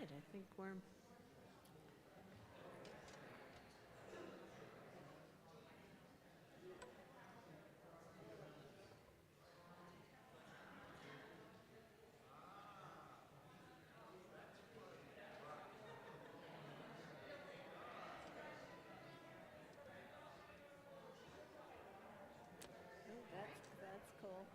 right, I think we're... Oh, that's cool.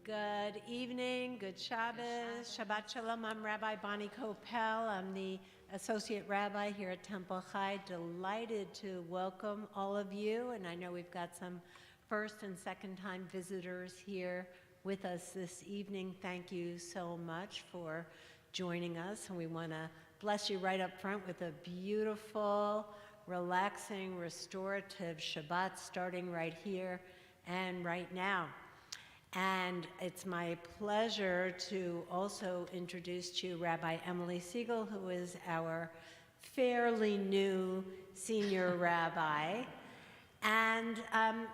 Good evening, good Shabbos, Shabbat Shalom. I'm Rabbi Bonnie Kopel. I'm the Associate Rabbi here at Temple Chai. Delighted to welcome all of you, and I know we've got some first and second time visitors here with us this evening. Thank you so much for joining us, and we want to bless you right up front with a beautiful, relaxing, restorative Shabbat starting right here and right now. And it's my pleasure to also introduce to you Rabbi Emily Siegel, who is our fairly new senior rabbi. And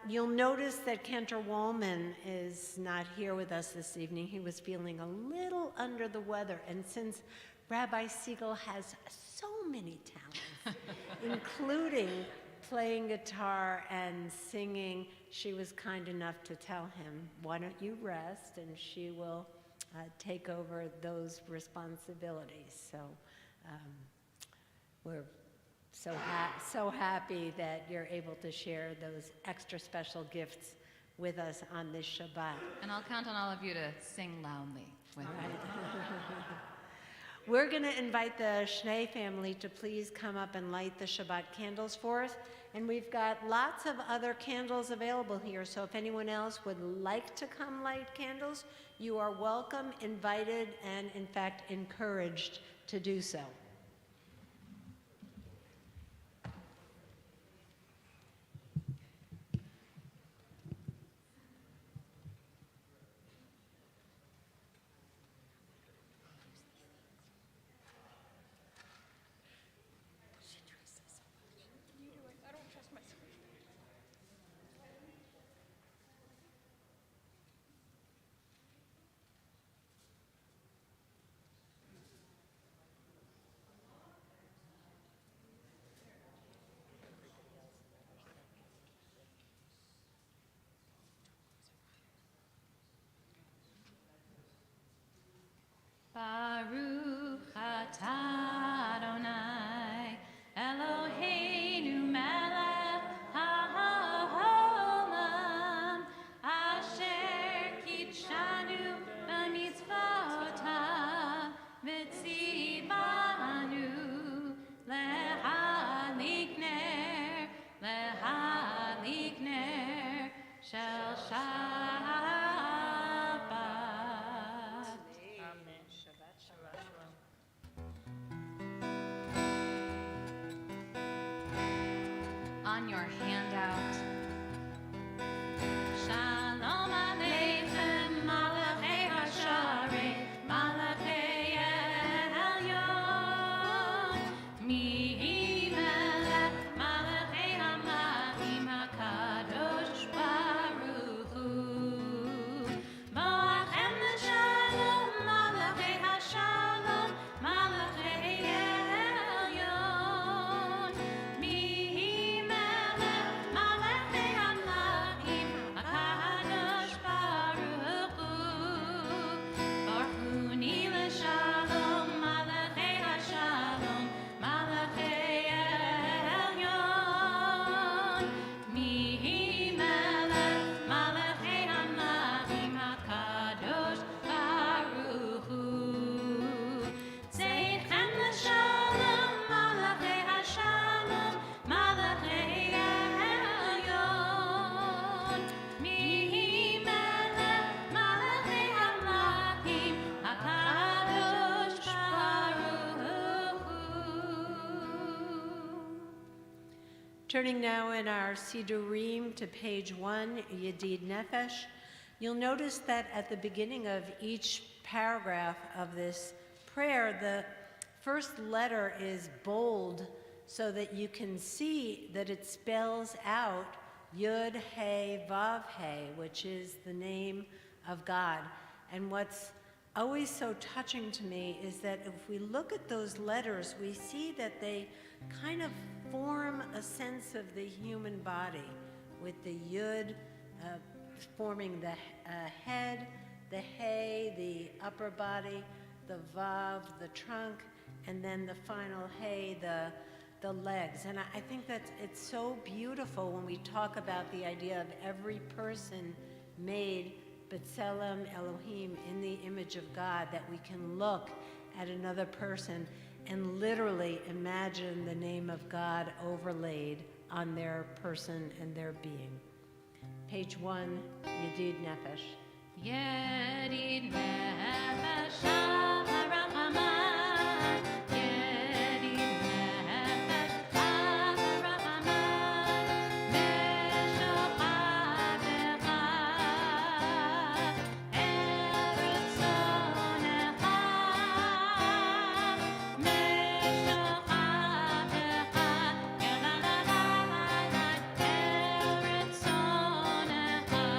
you'll notice that Cantor Wallman is not here with us this evening. He was feeling a little under the weather. And since Rabbi Siegel has so many talents, including playing guitar and singing, she was kind enough to tell him, why don't you rest, and she will take over those responsibilities. So we're so happy that you're able to share those extra special gifts with us on this Shabbat. And I'll count on all of you to sing loudly with me. We're going to invite the Schnee family to please come up and light the Shabbat candles for us. And we've got lots of other candles available here, so if anyone else would like to come light candles, you are welcome, invited, and in fact encouraged to do so. Shabbat. Amen. Shabbat shalom. On your handout. Shalom Aleichem, Malachei Hasharei, Malachei Elyon. Mi melech, Malachei Hamelachim, HaKadosh Baruch Hu. Mo'achem l'shalom, Malachei Hashalom, Malachei Elyon. Mi melech, Malachei Hamelachim, HaKadosh Baruch Hu. Baruchuni l'shalom, Malachei Hashalom, Malachei Elyon. Mi melech, Malachei Hamelachim, HaKadosh Baruch Hu. Zeichem l'shalom, Malachei Hashalom, Malachei Elyon. Mi melech, Malachei Hamelachim, HaKadosh Baruch Hu. Turning now in our Sidurim to page 1, Yedid Nefesh, you'll notice that at the beginning of each paragraph of this prayer, the first letter is bold so that you can see that it spells out Yud He Vav He, which is the name of God. And what's always so touching to me is that if we look at those letters, we see that they kind of form a sense of the human body, with the Yud forming the head, the He, the upper body, the Vav, the trunk, and then the final He, the legs. And I think that it's so beautiful when we talk about the idea of every person made B'Tselem Elohim, in the image of God, that we can look at another person and literally imagine the name of God overlaid on their person and their being. Page 1, Yedid Nefesh. Yedid Nefesh HaRachaman, Yedid Nefesh HaRachaman, Meshochavecha, Eretz Zonecha, Meshochavecha, Yalalalala, Eretz Zonecha.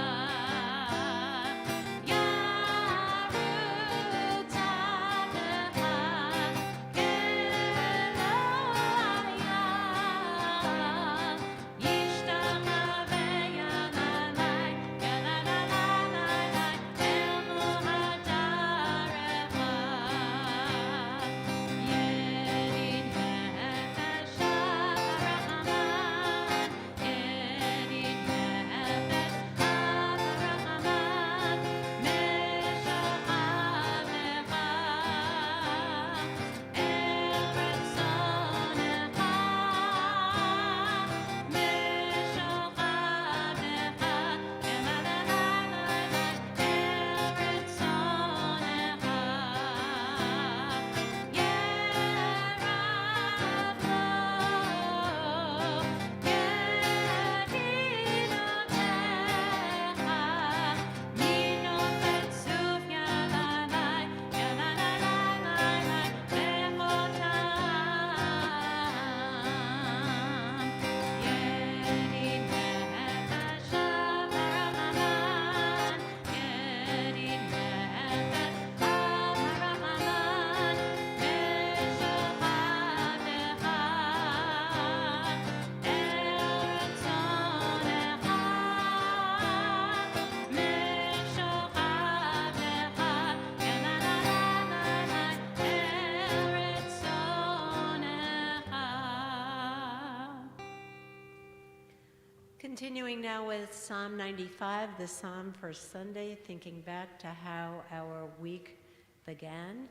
Continuing now with Psalm 95, the Psalm for Sunday, thinking back to how our week began.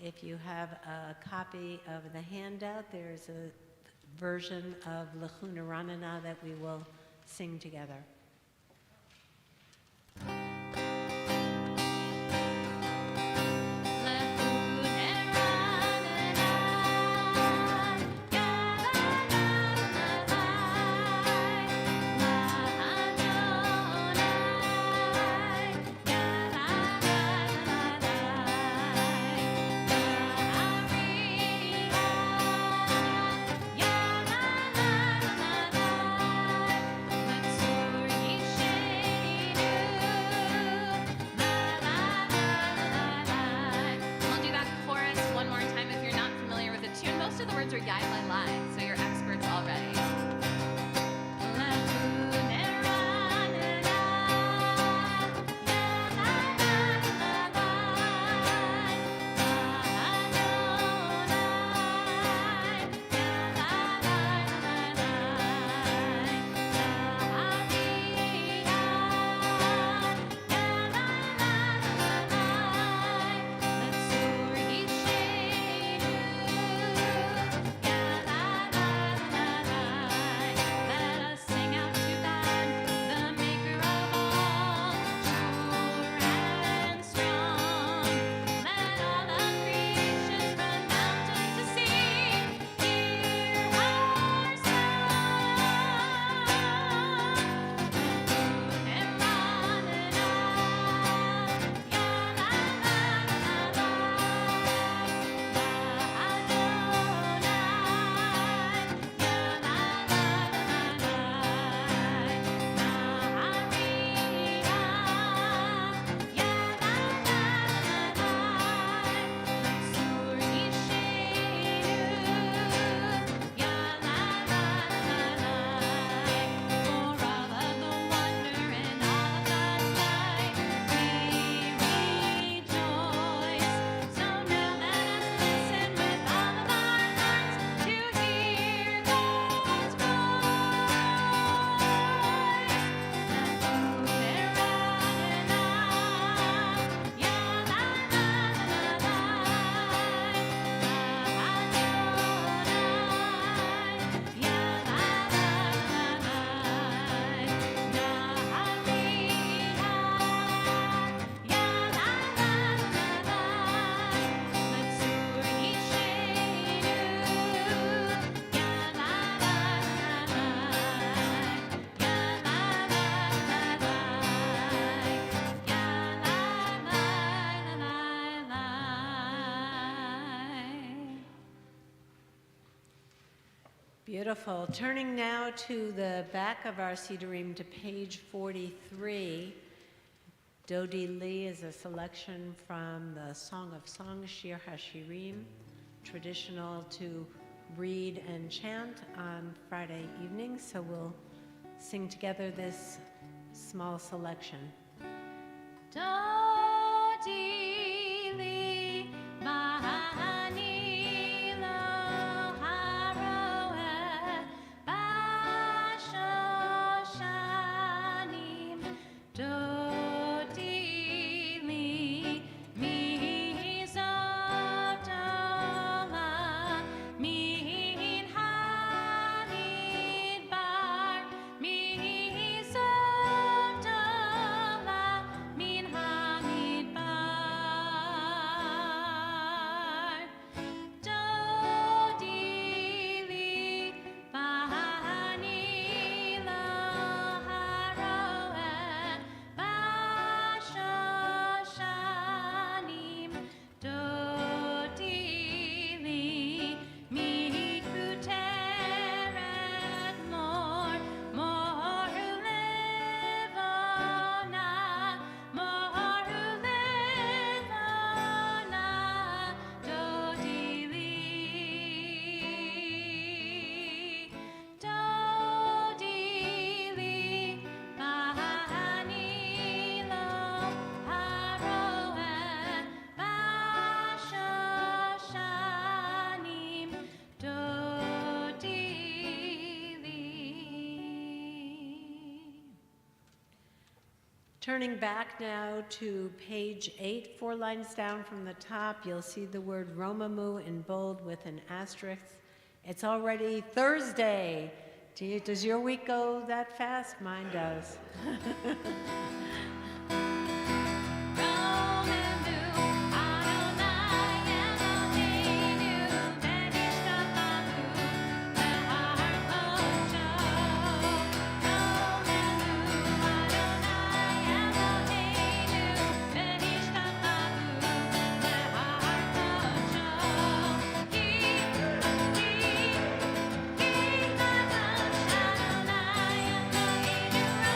If you have a copy of the handout, there's a version of L'chuna Ranana that we will sing together. Beautiful. Turning now to the back of our Sidurim to page 43. Dodi Lee is a selection from the Song of Songs, Shir HaShirim, traditional to read and chant on Friday evenings. So we'll sing together this small selection. Dodi li mahani lo haroeh bashoshanim. Dodi li mizotoma min hamidbar mizotoma min hamidbar. Dodi li bahani lo haroeh bashoshanim. Dodi li mikuteret mor levona Dodi li bahani lo haroeh bashoshanim. Dodi li. Turning back now to page 8, 4 lines down from the top, you'll see the word Romamu in bold with an asterisk. It's already Thursday. Does your week go that fast? Mine does. Romelu Adonai Eloheinu v'nishtamanu le'har kodsho. Romelu Adonai Eloheinu v'nishtamanu le'har kodsho. Ki kadosh Adonai Eloheinu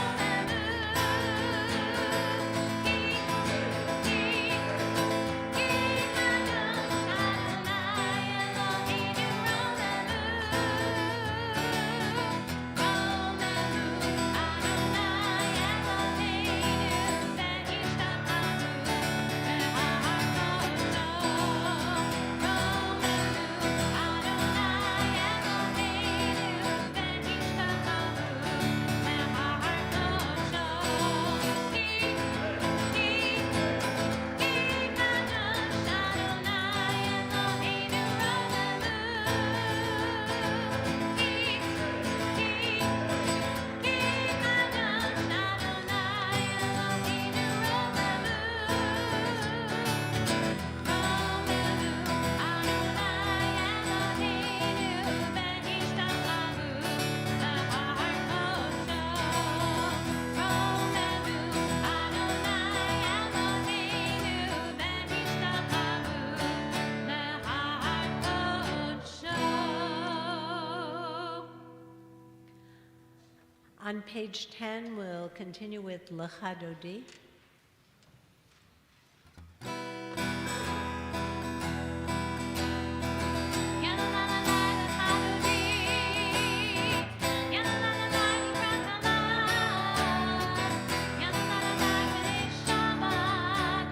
On page 10, we'll continue with Lecha Dodi. Shabbat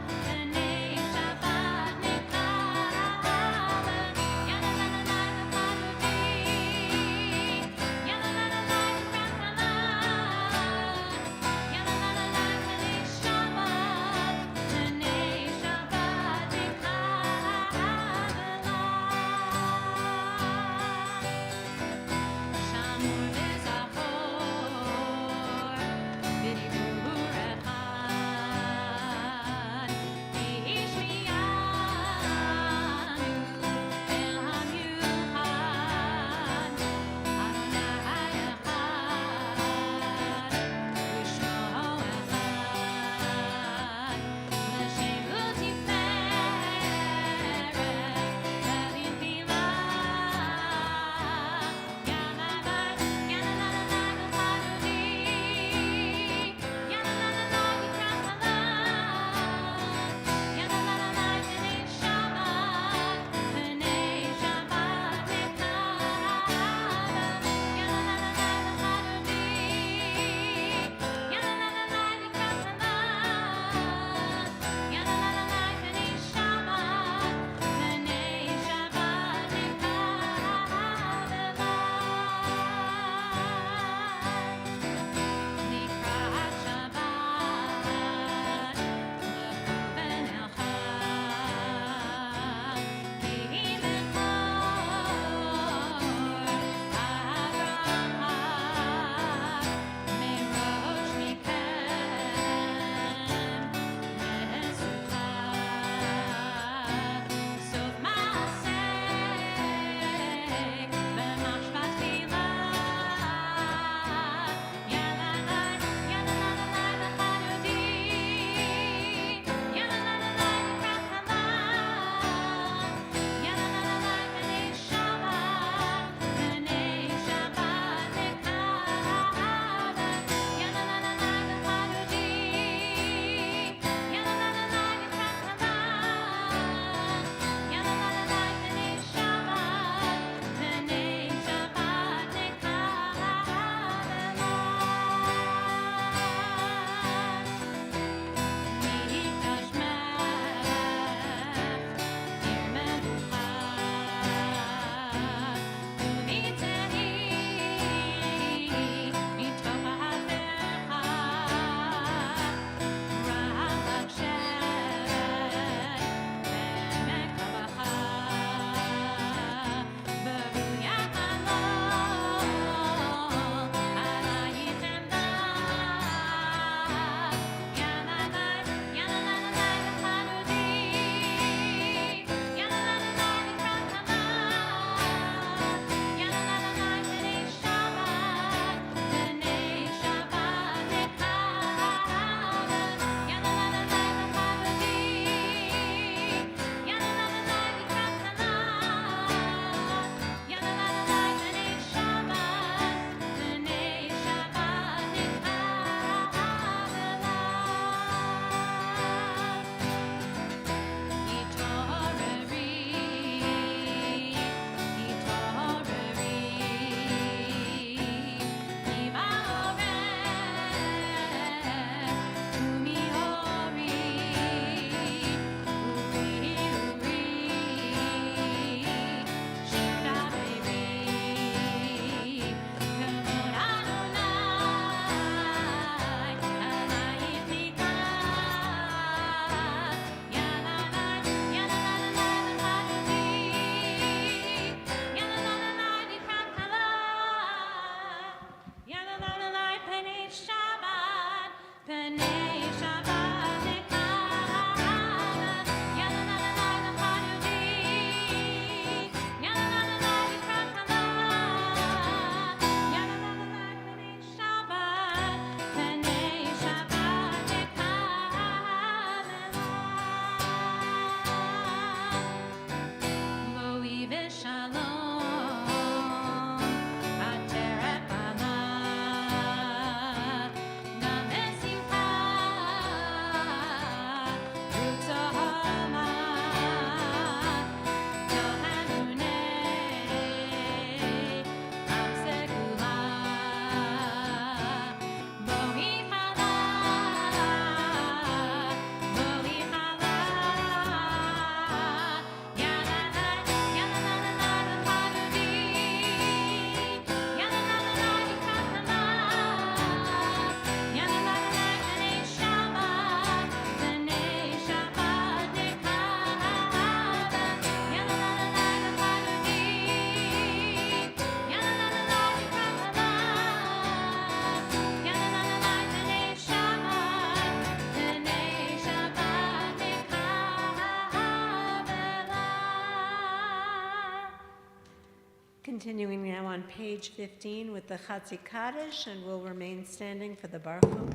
Continuing now on page 15 with the Chatzi Kaddish, and we'll remain standing for the Baruch Hu.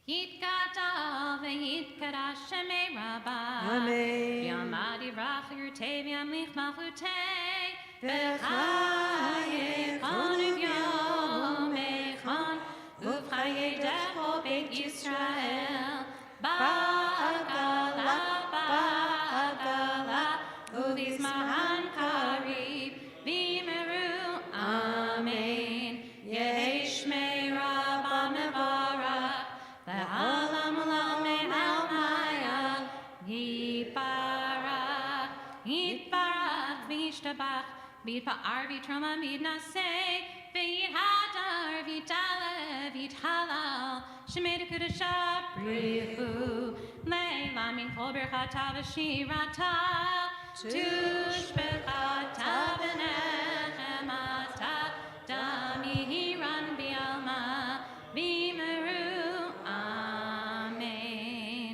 Yitkata v'yitkara shemei rabba. Amen. V'yamadi rachirtei v'yamlich malchutei. V'chayechon uv'yomechon uv'chayei decho beit Yisrael. Ba'agala, ba'agala, uv'izmahan karib v'yimeru. Amen. Yesh mei rabba mevarach. Le'alam u'la'amei almaya. Yitbarach, yitbarach v'yishtabach. V'yitpa'ar v'yitroma v'yitnaseh. V'yithadar v'yitale v'yithalal. Shemei dekudasha brichu. Le'la min kol birchata v'shirata. Tushbechata v'nechemata. Damihiran bi'alma v'yimeru. Amen.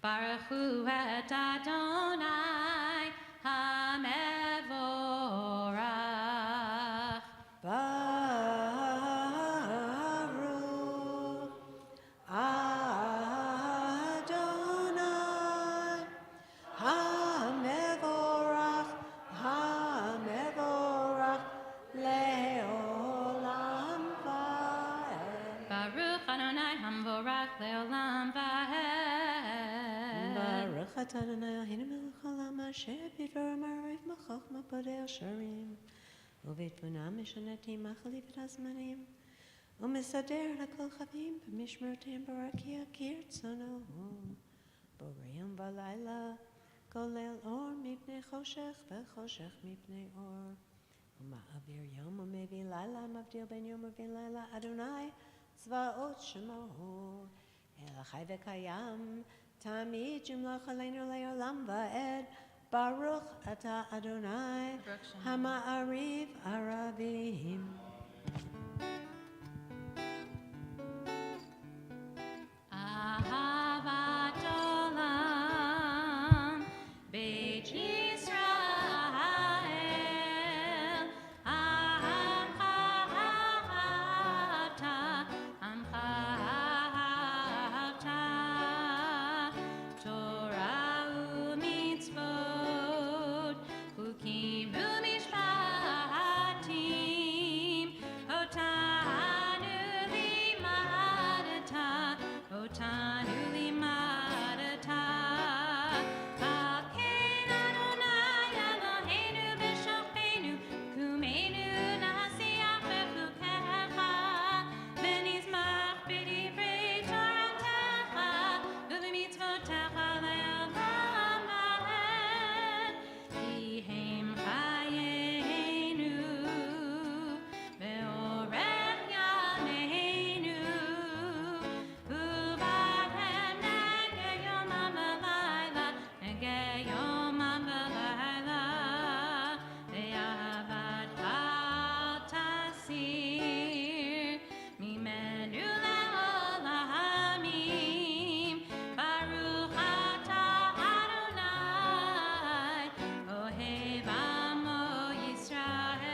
Baruch Hu et Adonai HaMevorach. Baruch Adonai HaMevorach HaMevorach Le'olam Va'ed. Baruch Adonai HaMevorach Le'olam Va'ed. Baruch atah Adonai Eloheinu melech haolam asher bidvar ma'ariv ma'chochma bodei asherim ובתבונה משנתים מחליף את הזמנים ומסדר לכל חבים במשמרותיהם ברקיע כרצונו בורא יום ולילה כולל אור מפני חושך וחושך מפני אור ומעביר יום ומביא לילה מבדיל בין יום ובין לילה אדוני צבאות שמו אל החי וקיים תמיד ימלוך עלינו לעולם ועד Baruch atah Adonai Hama'ariv Arabim. Ahavat olam Beit Yisrael. Amcha ahavta, amcha ahavta. Torah u'mitzvot, chukim u'mishpatim. Otanu limadata, otanu limadata. Haken Adonai Eloheinu b'shofenu, kumeinu nasiach b'chukecha. V'nizmach b'divrei toratecha, u'b'mitzvotecha le'olam va'ed. Kihem chayeinu, ve'orech yameinu. U'ba'hem negeh yomam v'layla, negeh yomam v'layla. Ve'ahavadcha tasir, mimenu le'olamim. Baruch atah Adonai, ohev amo Yisrael.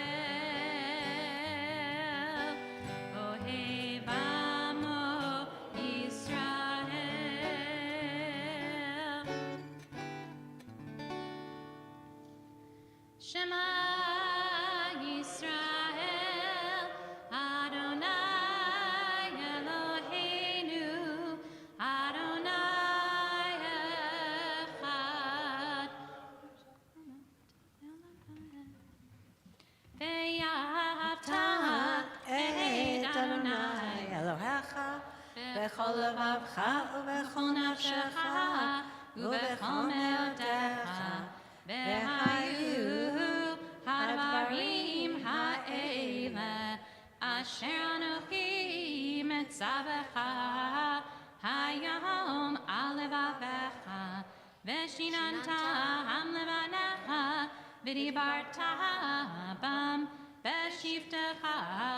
Ohev amo Yisrael. Shema Yisrael, Adonai Eloheinu, Adonai Echad. Ve'ahavta et Adonai Elohecha b'chol levavcha ובכל נפשך ובכל מאודיך והיו הדברים האלה אשר אנוכי מצווך היום על לבבך ושיננתם לבניך ודיברת בם בשבתך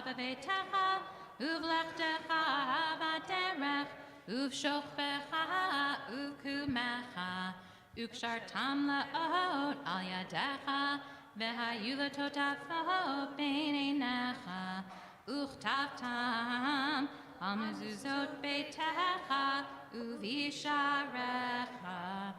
בביתך ובלכתך בדרך ובשוכבך ובקומך Ukshartam la'ot al yadecha, v'hayu l'totafot b'neinecha, uchtavtam al mezuzot beitecha, uvisharecha.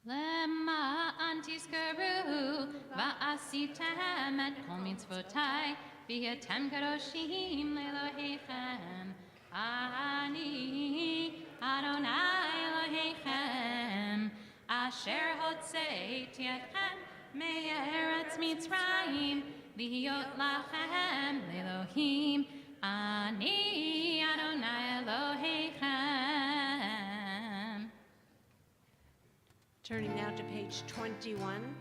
Lema antiskaru va'asitem et kol mitzvotai v'yatem kadoshim le'Elohechem ani Adonai Elohechem asher hotzeiti etchem me'eretz Mitzrayim v'hiyot lachem le'Elohim ani Adonai Elohechem. Turning now to page 21.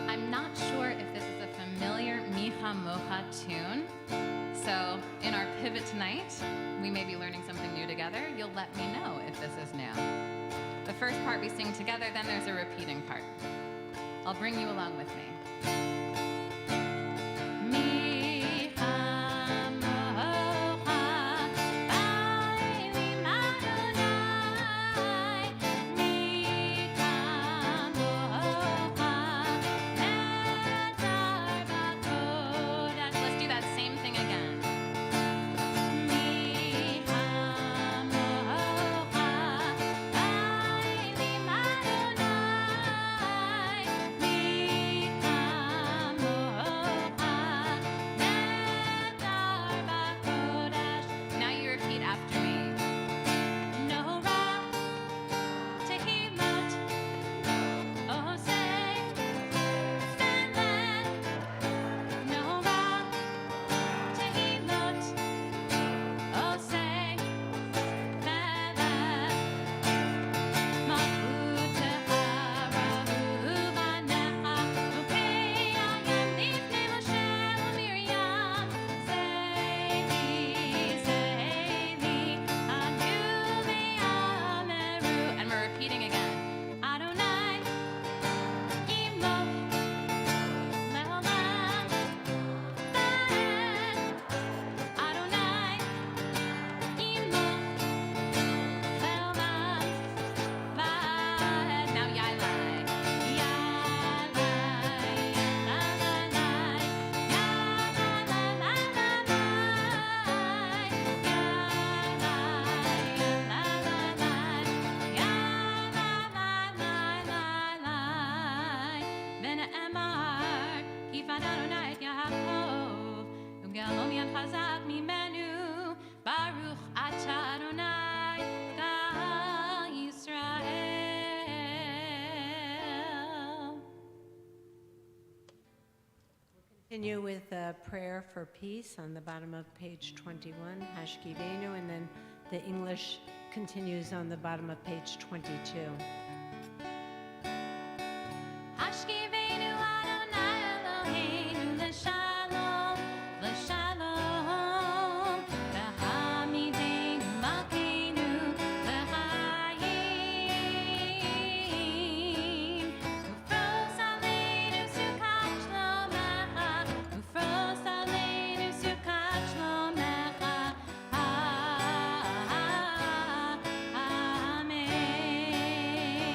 I'm not sure if this is a familiar Micha Mocha tune, so in our pivot tonight, we may be learning something new together. You'll let me know if this is new. The first part we sing together, then there's a repeating part. I'll bring you along with me. Continue with a prayer for peace on the bottom of page 21, Hashkivenu, and then the English continues on the bottom of page 22. Hashkivenu Adonai Eloheinu l'shalom, l'shalom, v'hamidenu malkeinu l'chayim, ufros aleinu sukat shlomecha, ufros aleinu sukat shlomecha, amen.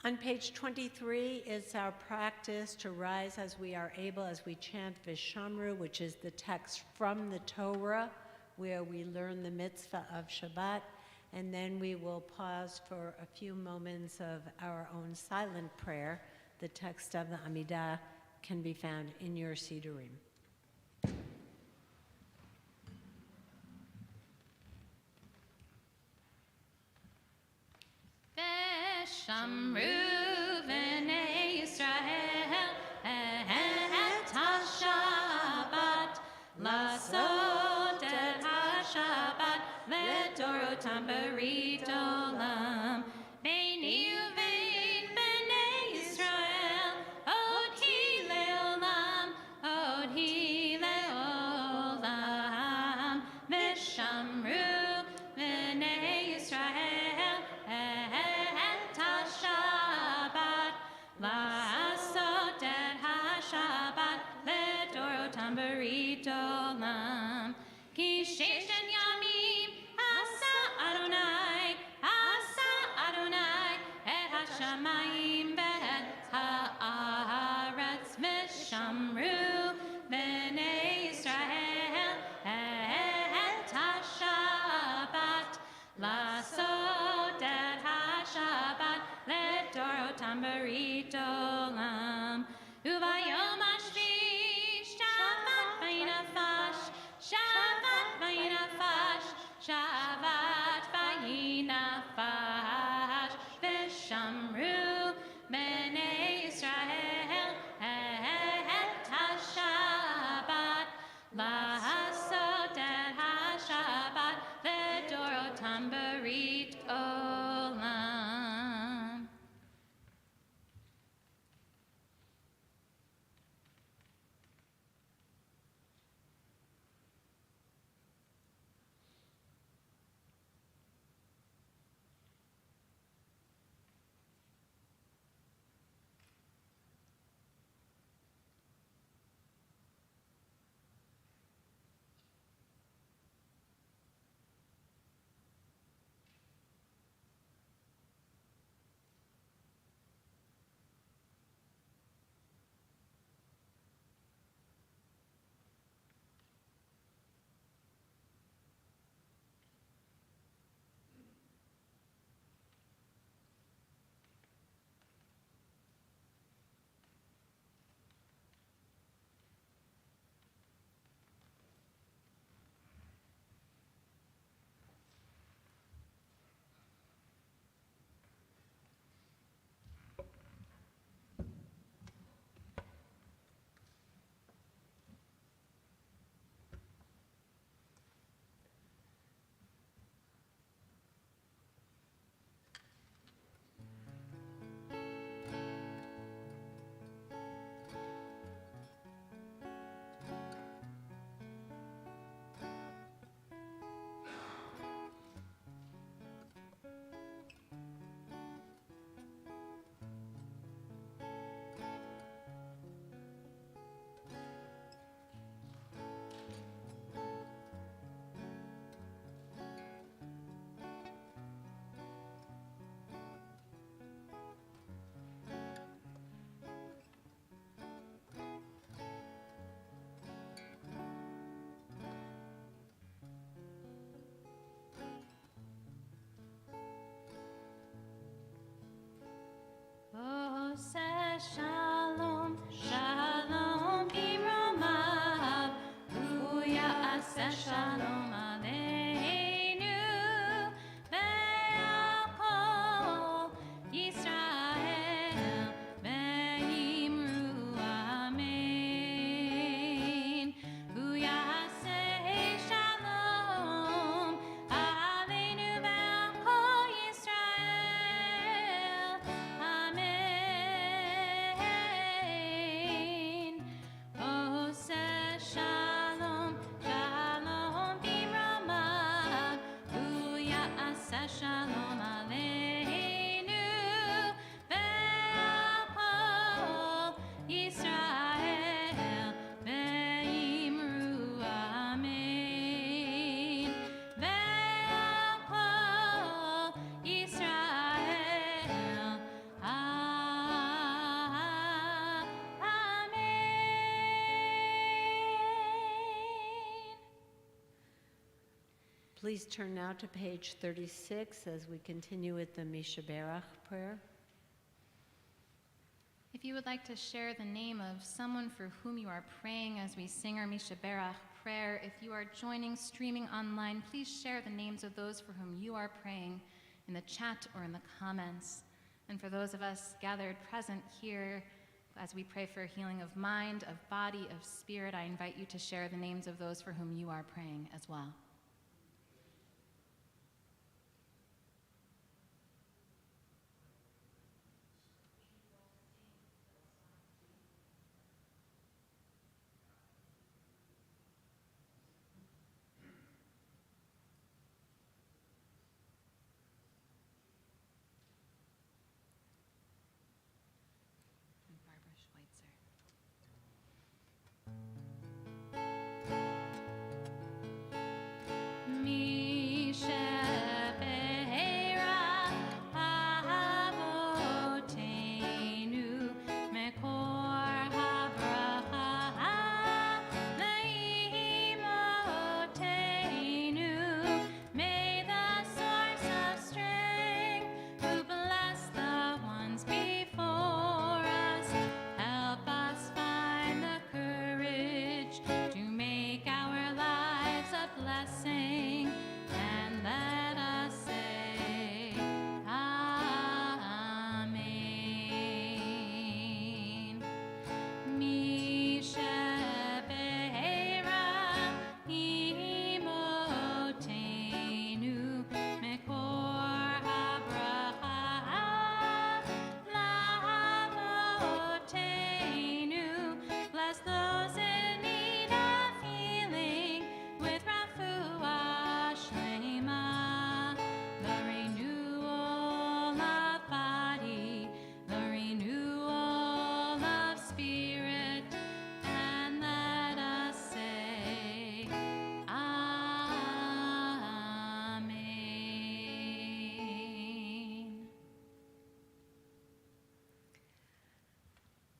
On page 23 is our practice to rise as we are able as we chant Vishamru, which is the text from the Torah, where we learn the mitzvah of Shabbat, and then we will pause for a few moments of our own silent prayer. The text of the Amidah can be found in your Sidurim. Veshamru v'nei Yisrael et ha-Shabbat lasot et ha-Shabbat v'dorotam berit olam beini uvein b'nei Yisrael od hi leolam Veshamru v'nei Yisrael et ha-Shabbat Please turn now to page 36 as we continue with the Mishaberach prayer. If you would like to share the name of someone for whom you are praying as we sing our Mishaberach prayer, if you are streaming online, please share the names of those for whom you are praying in the chat or in the comments. And for those of us gathered present here, as we pray for healing of mind, of body, of spirit, I invite you to share the names of those for whom you are praying as well.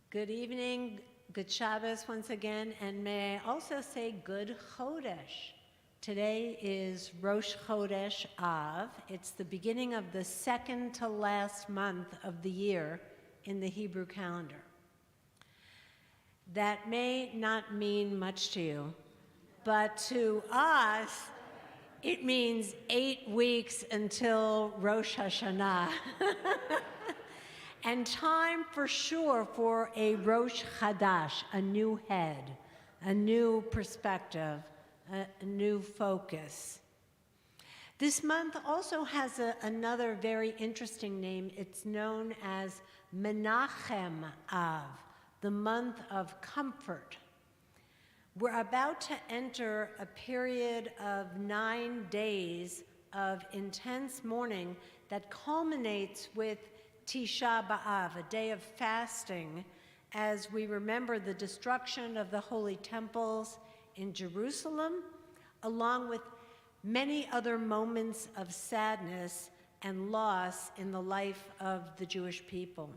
Good evening, good Shabbos once again, and may I also say good Chodesh. Today is Rosh Chodesh Av. It's the beginning of the second to last month of the year in the Hebrew calendar. That may not mean much to you, but to us, it means 8 weeks until Rosh Hashanah. And time for sure for a Rosh Chadash, a new head, a new perspective, a new focus. This month also has another very interesting name. It's known as Menachem Av, the month of comfort. We're about to enter a period of 9 days of intense mourning that culminates with Tisha B'Av, a day of fasting, as we remember the destruction of the holy temples in Jerusalem, along with many other moments of sadness and loss in the life of the Jewish people.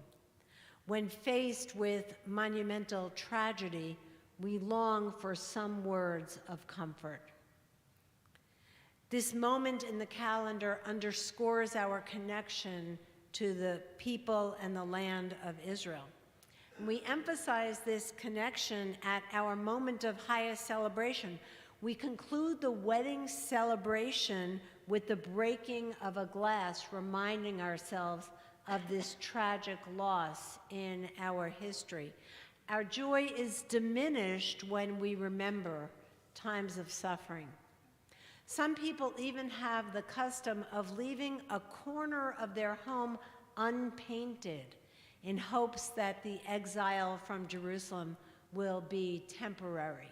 When faced with monumental tragedy, we long for some words of comfort. This moment in the calendar underscores our connection to the people and the land of Israel. And we emphasize this connection at our moment of highest celebration. We conclude the wedding celebration with the breaking of a glass, reminding ourselves of this tragic loss in our history. Our joy is diminished when we remember times of suffering. Some people even have the custom of leaving a corner of their home unpainted in hopes that the exile from Jerusalem will be temporary.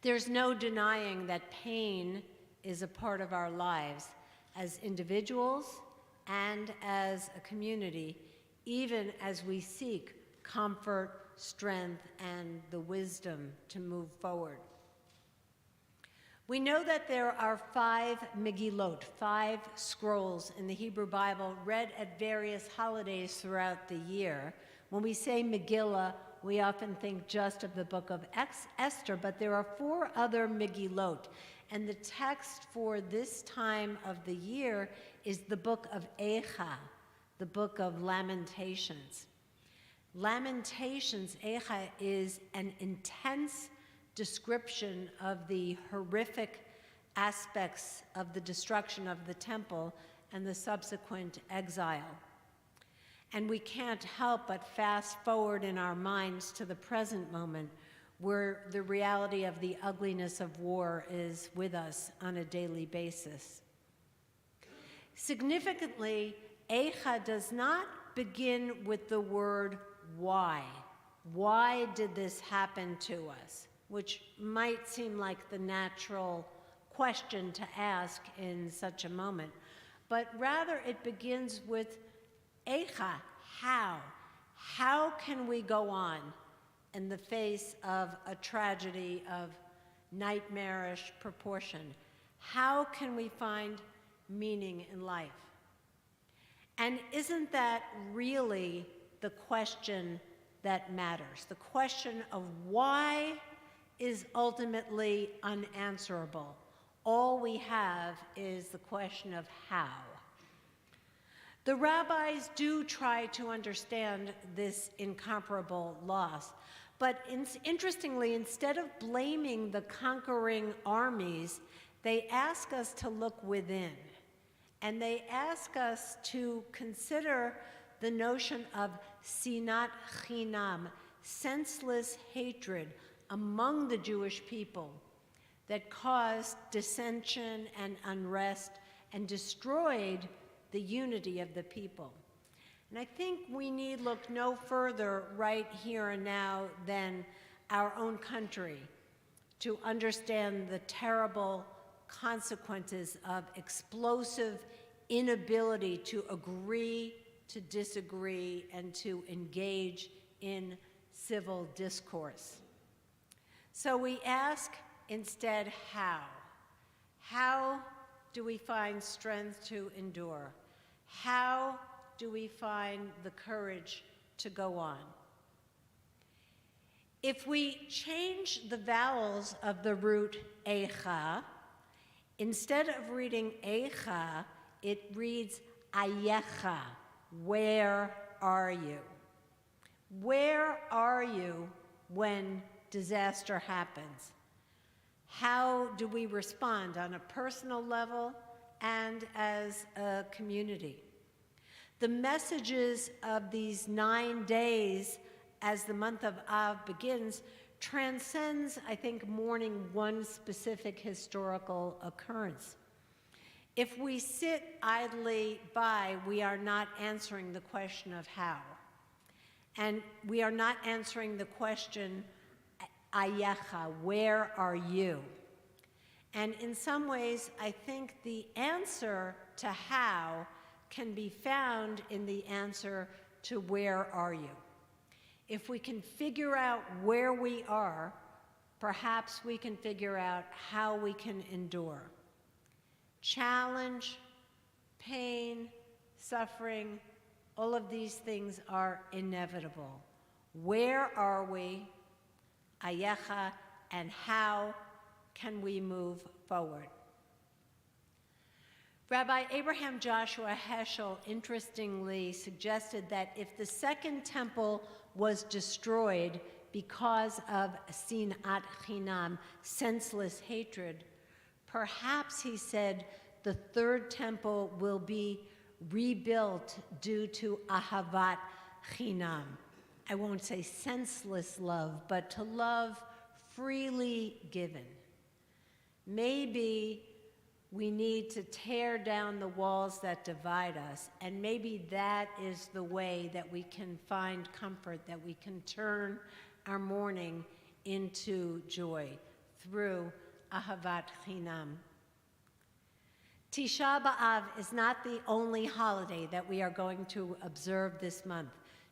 There's no denying that pain is a part of our lives as individuals and as a community, even as we seek comfort, strength, and the wisdom to move forward. We know that there are 5 Megillot, 5 scrolls in the Hebrew Bible read at various holidays throughout the year. When we say Megillah, we often think just of the book of Esther, but there are 4 other Megillot. And the text for this time of the year is the book of Eicha, the book of Lamentations. Lamentations, Eicha, is an intense description of the horrific aspects of the destruction of the temple and the subsequent exile. And we can't help but fast forward in our minds to the present moment, where the reality of the ugliness of war is with us on a daily basis. Significantly, Eicha does not begin with the word why. Why did this happen to us? Which might seem like the natural question to ask in such a moment. But rather it begins with Eicha, how? How can we go on in the face of a tragedy of nightmarish proportion? How can we find meaning in life? And isn't that really the question that matters? The question of why is ultimately unanswerable. All we have is the question of how. The rabbis do try to understand this incomparable loss, but interestingly, instead of blaming the conquering armies, they ask us to look within, and they ask us to consider the notion of sinat chinam, senseless hatred among the Jewish people that caused dissension and unrest and destroyed the unity of the people. And I think we need look no further right here and now than our own country to understand the terrible consequences of explosive inability to agree, to disagree, and to engage in civil discourse. So we ask instead, how? How do we find strength to endure? How do we find the courage to go on? If we change the vowels of the root Eicha, instead of reading Eicha, it reads Ayecha, where are you? Where are you when disaster happens? How do we respond on a personal level and as a community? The messages of these 9 days as the month of Av begins transcends, I think, mourning one specific historical occurrence. If we sit idly by, we are not answering the question of how. And we are not answering the question, Ayecha, where are you? And in some ways, I think the answer to how can be found in the answer to where are you. If we can figure out where we are, perhaps we can figure out how we can endure. Challenge, pain, suffering, all of these things are inevitable. Where are we, Ayecha, and how can we move forward? Rabbi Abraham Joshua Heschel interestingly suggested that if the second temple was destroyed because of sinat chinam, senseless hatred, perhaps, he said, the third temple will be rebuilt due to ahavat chinam. I won't say senseless love, but to love freely given. Maybe we need to tear down the walls that divide us, and maybe that is the way that we can find comfort, that we can turn our mourning into joy through ahavat chinam. Tisha B'Av is not the only holiday that we are going to observe this month.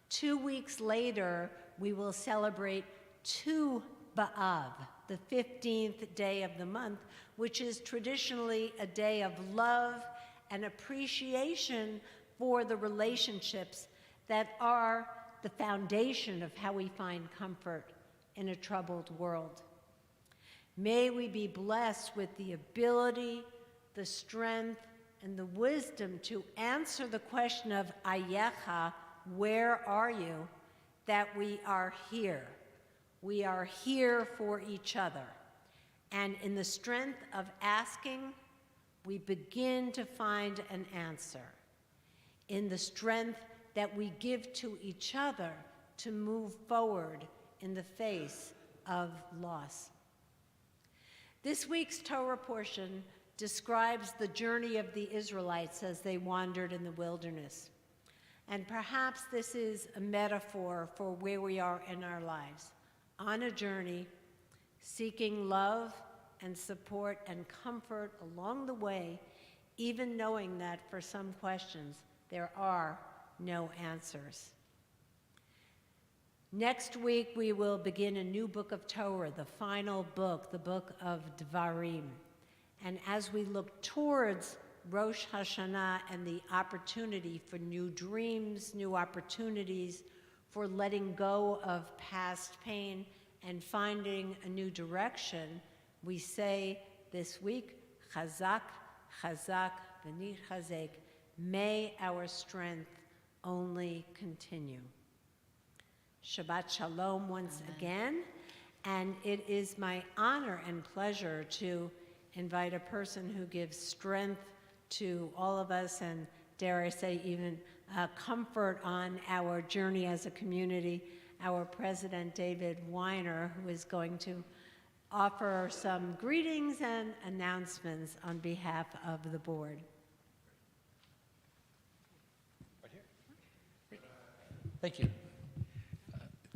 2 weeks later, we will celebrate Tu B'Av, the 15th day of the month, which is traditionally a day of love and appreciation for the relationships that are the foundation of how we find comfort in a troubled world. May we be blessed with the ability, the strength, and the wisdom to answer the question of Ayecha, where are you, that we are here. We are here for each other. And in the strength of asking, we begin to find an answer. In the strength that we give to each other to move forward in the face of loss. This week's Torah portion describes the journey of the Israelites as they wandered in the wilderness. And perhaps this is a metaphor for where we are in our lives, on a journey, seeking love and support and comfort along the way, even knowing that for some questions there are no answers. Next week, we will begin a new book of Torah, the final book, the book of Devarim. And as we look towards Rosh Hashanah and the opportunity for new dreams, new opportunities for letting go of past pain and finding a new direction, we say this week, Chazak, Chazak, V'ni Chazek, may our strength only continue. Shabbat Shalom once again, and it is my honor and pleasure to invite a person who gives strength to all of us and, dare I say, even comfort on our journey as a community, our President David Weiner, who is going to offer some greetings and announcements on behalf of the board. Right here. Thank you.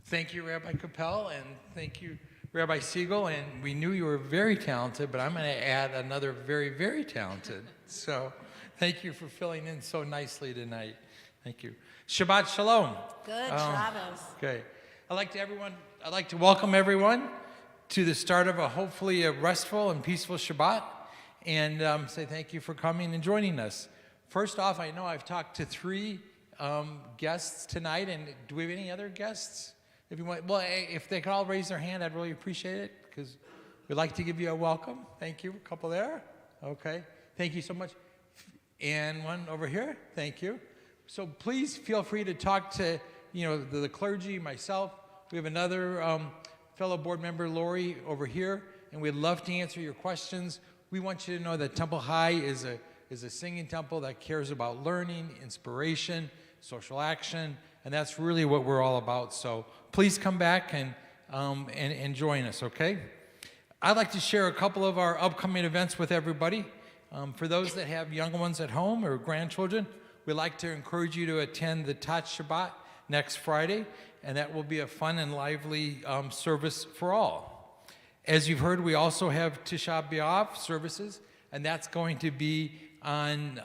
Thank you, Rabbi Capel, and thank you, Rabbi Siegel. And we knew you were very talented, but I'm going to add another very, very talented. So thank you for filling in so nicely tonight. Thank you. Shabbat Shalom. Good, Shabbos. Okay. I'd like to welcome everyone to the start of hopefully a restful and peaceful Shabbat, and say thank you for coming and joining us. First off, I know I've talked to 3 guests tonight, and do we have any other guests? If you want, well, if they could all raise their hand, I'd really appreciate it, because we'd like to give you a welcome. Thank you. A couple there. Okay. Thank you so much. And one over here. Thank you. So please feel free to talk to, the clergy, myself. We have another fellow board member, Lori, over here, and we'd love to answer your questions. We want you to know that Temple High is a singing temple that cares about learning, inspiration, social action, and that's really what we're all about. So please come back and join us, okay? I'd like to share a couple of our upcoming events with everybody. For those that have young ones at home or grandchildren, we'd like to encourage you to attend the Tat Shabbat next Friday, and that will be a fun and lively service for all. As you've heard, we also have Tisha B'Av services, and that's going to be on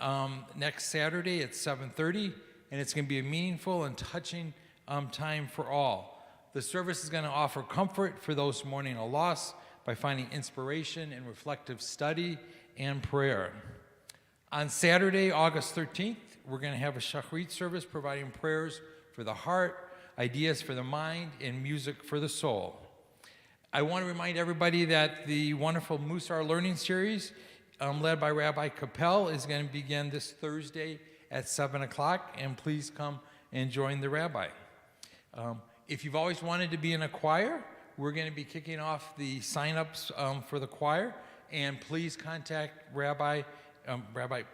next Saturday at 7:30, and it's going to be a meaningful and touching time for all. The service is going to offer comfort for those mourning a loss by finding inspiration in reflective study and prayer. On Saturday, August 13th, we're going to have a Shachrit service providing prayers for the heart, ideas for the mind, and music for the soul. I want to remind everybody that the wonderful Musar Learning Series, led by Rabbi Capel, is going to begin this Thursday at 7 o'clock, and please come and join the rabbi. If you've always wanted to be in a choir, we're going to be kicking off the sign-ups for the choir, and please contact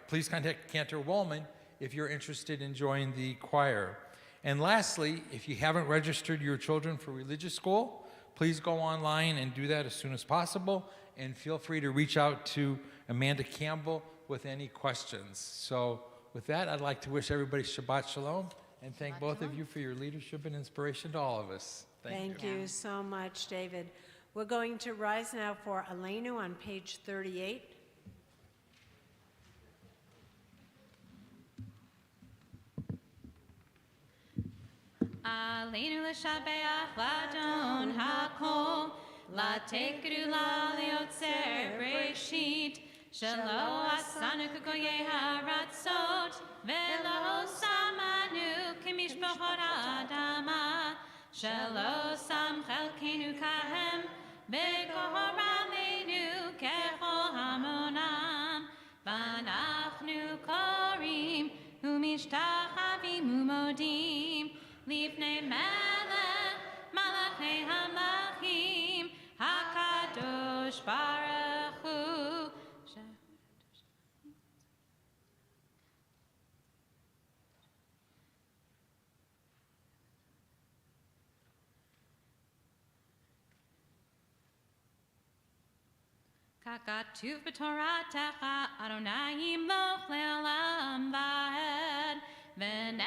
please contact Cantor Wollman if you're interested in joining the choir. And lastly, if you haven't registered your children for religious school, please go online and do that as soon as possible, and feel free to reach out to Amanda Campbell with any questions. So with that, I'd like to wish everybody Shabbat Shalom, and thank both of you for your leadership and inspiration to all of us. Thank you so much, David. We're going to rise now for Aleinu on page 38. Aleinu l'shabeach l'adon hakol, l'tekru l'yotzer breshit, shelo asanu k'goyei haratzot, velo samanu k'mishpachot adama, shelo sam chelkenu kahem, begorameinu משתחווים ומודים לפני מלאכי המלכים הקדוש ברוך הוא. ככתוב בתורתך, אדוני ימלוך לעולם ועד, ונאמר,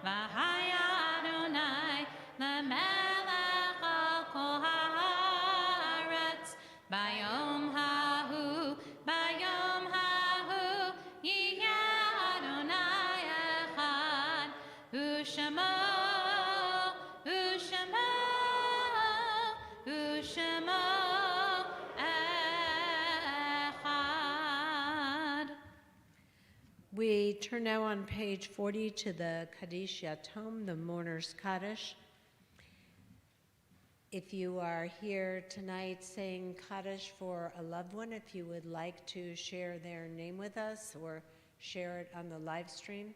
והיה אדוני למלך על כל הארץ, ביום ההוא יהיה אדוני אחד, ושמו We turn now on page 40 to the Kaddish Yatom, the Mourner's Kaddish. If you are here tonight saying Kaddish for a loved one, if you would like to share their name with us or share it on the live stream.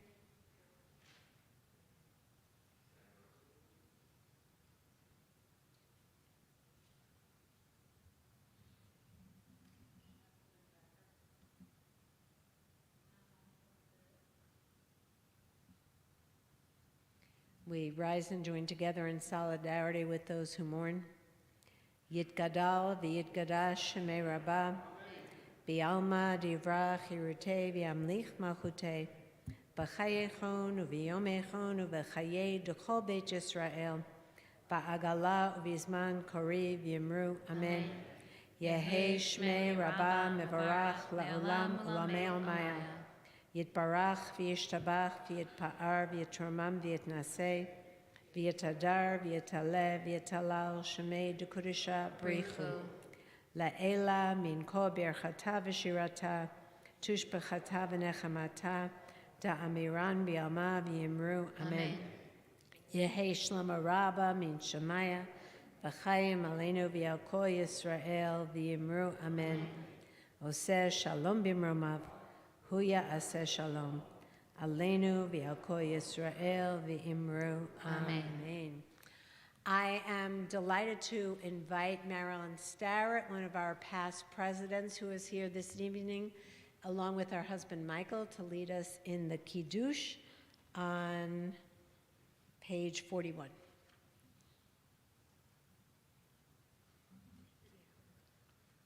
We rise and join together in solidarity with those who mourn. Yitgadal v'yitgadash shemei rabbah, b'alma divrach hirutei v'yamlich malchutei, b'chayechon u'v'yomechon u'v'chayei d'chol beit Yisrael, ba'agala u'v'zman kori v'yimru, amen. Yehei shmei rabbah mevarach la'olam u'lamei almaya. Yitbarach v'yishtabach v'yitpa'ar v'yitromam v'yitnaseh v'yitadar v'yitaleh v'yitalal shemei d'kudusha brichu la'ela min kol birchata v'shirata tushbechata v'nechamata da'amiran v'yalma v'yimru amen. Yehei shlama rabba min shemaya v'chayim aleinu v'yal kol Yisrael v'yimru amen. Oseh shalom b'mromav Huya aseh shalom. Aleinu v'al kol Yisrael v'imru. Amen. I am delighted to invite Marilyn Starrett, one of our past presidents who is here this evening, along with our husband Michael, to lead us in the Kiddush on page 41.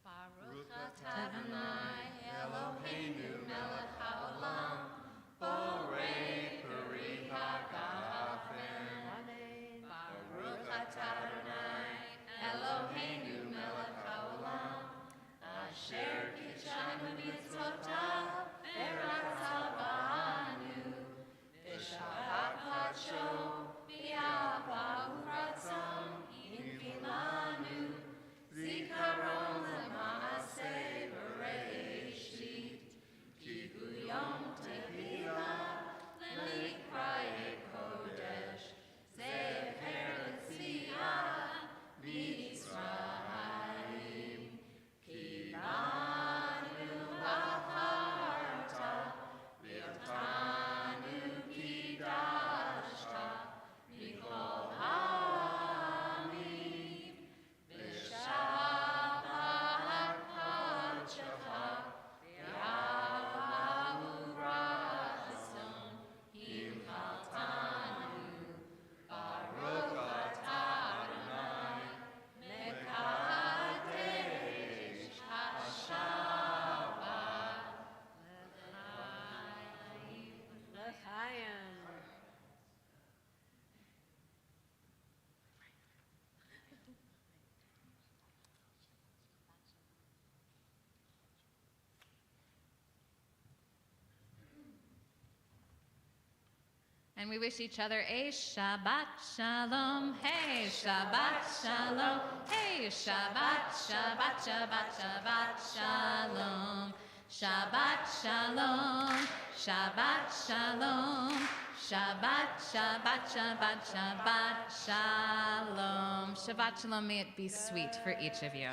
Baruch atah Adonai Eloheinu melech haolam, borei peri hagafen. Baruch atah Adonai Eloheinu melech haolam, asher kidshanu mitzvotav v'ratzah b'anu, v'shabbat kadsho v'yahava u'ratzon infilanu, zikaron l'maaseh b'reishit, ki hu yom tehillah l'nikraye kodesh, zecher l'tziyah mitzrayim, ki banu b'charta v'yotanu kidashta mikol ha'amim, v'shabbat kadshecha v'yahava u'ratzon himchaltanu. Baruch atah Adonai mekadesh hashabbat L'chaim. And we wish each other a Shabbat Shalom. Hey, Shabbat Shalom. Hey, Shabbat, Shabbat, Shabbat, Shabbat Shalom. Shabbat Shalom. Shabbat Shalom. Shabbat, Shabbat, Shabbat, Shabbat Shalom. Shabbat Shalom. May it be sweet for each of you.